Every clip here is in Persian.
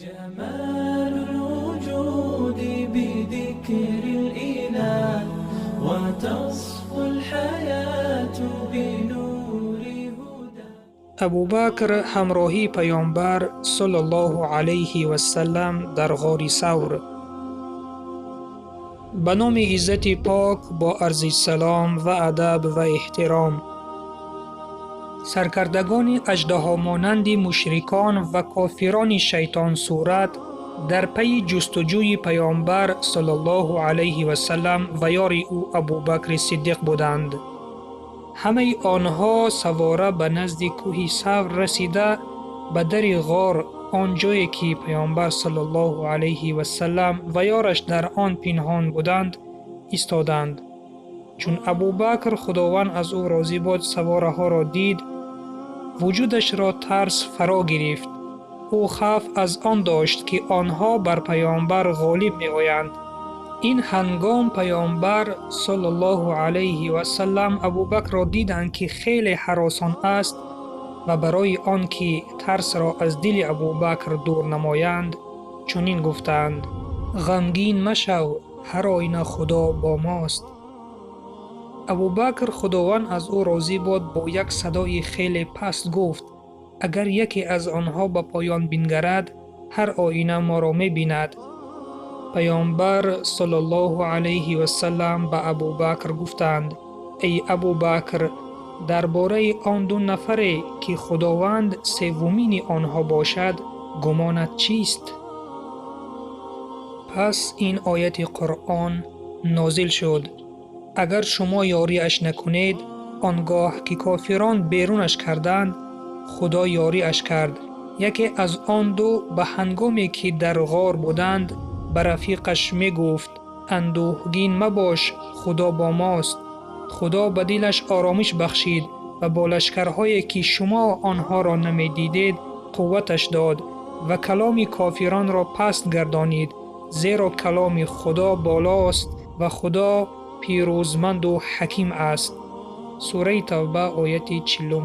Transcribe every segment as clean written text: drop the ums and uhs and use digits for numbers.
جمال الوجود بذكر الإله وتصفو الحياة بنور هدى. ابوبکر همراهی پیامبر صلی الله علیه و سلم در غار ثور. به نام عزت پاک با عرض سلام و ادب و احترام. سرکردگان اژدها مانند مشرکان و کافران شیطان صورت در پی جستجوی پیامبر صلی الله علیه و سلم و یار او ابوبکر صدیق بودند. همه آنها سواره به نزد کوه ثور رسیده به در غار، آنجایی که پیامبر صلی الله علیه و سلم و یارش در آن پنهان بودند ایستادند. چون ابوبکر خداوند از او راضی بود سواره ها را دید، وجودش را ترس فرا گرفت. او خوف از آن داشت که آنها بر پیامبر غالب می آیند. این هنگام پیامبر صلی الله علیه و سلم ابوبکر را دیدند که خیلی هراسان است و برای آنکه ترس را از دل ابوبکر دور نمایند چنین گفتند: غمگین مشو، هر آینه خدا با ماست. ابوبکر خداوند از او راضی بود با یک صدای خیلی پست گفت: اگر یکی از آنها به پایان بنگرد، هر آینه ما را می بیند. پیامبر صلی الله علیه و سلم به ابوبکر گفتند: ای ابوبکر، درباره آن دو نفری که خداوند سومین آنها باشد گمانت چیست؟ پس این آیت قرآن نازل شد: اگر شما یاریش نکنید، آنگاه که کافران بیرونش کردند خدا یاریش کرد. یکی از آن دو به هنگامی که در غار بودند به رفیقش می گفت: اندوهگین مباش، خدا با ماست. خدا به دلش آرامش بخشید و با لشکرهایی که شما آنها را نمی دیدید قوتش داد و کلام کافران را پست گردانید، زیرا کلام خدا بالاست و خدا پیروزمند و حکیم است. سوره توبه آیت 40.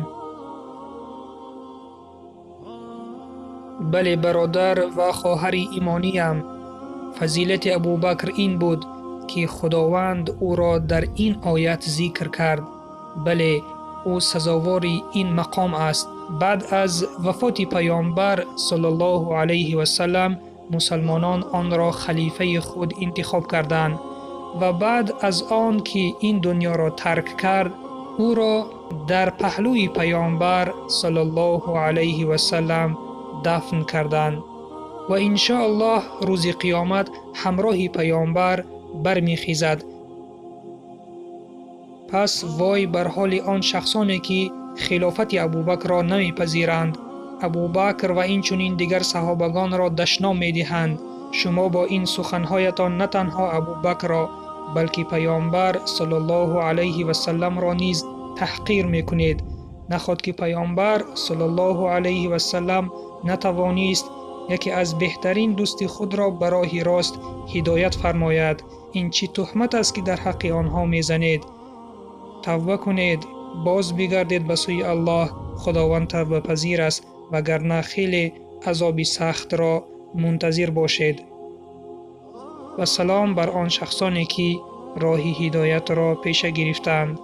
بله برادر و خواهر ایمانیم، فضیلت ابوبکر این بود که خداوند او را در این آیت ذکر کرد. بله او سزاوار این مقام است. بعد از وفات پیامبر صلی الله علیه و سلم مسلمانان آن را خلیفه خود انتخاب کردند و بعد از آن که این دنیا را ترک کرد او را در پهلوی پیامبر صلی الله علیه و سلم دفن کردند و انشاءالله روز قیامت همراه پیامبر برمیخیزد. پس وای بر حال آن شخصانی که خلافت ابوبکر را نمیپذیرند. ابوبکر و این چنین دیگر صحابگان را دشنام میدهند. شما با این سخنهایتان نه تنها ابوبکر را بلکه پیامبر صلی الله علیه و سلم را نیز تحقیر میکنید. نخود که پیامبر صلی الله علیه و سلم نتوانست یکی از بهترین دوست خود را به راه راست هدایت فرماید. این چه تهمت است که در حق آنها میزنید؟ توبه کنید، باز بگردید به سوی الله. خداوند توبه پذیر است وگرنه خیلی عذاب سخت را منتظر باشید. و سلام بر آن شخصانی که راه هدایت را پیش گرفتند.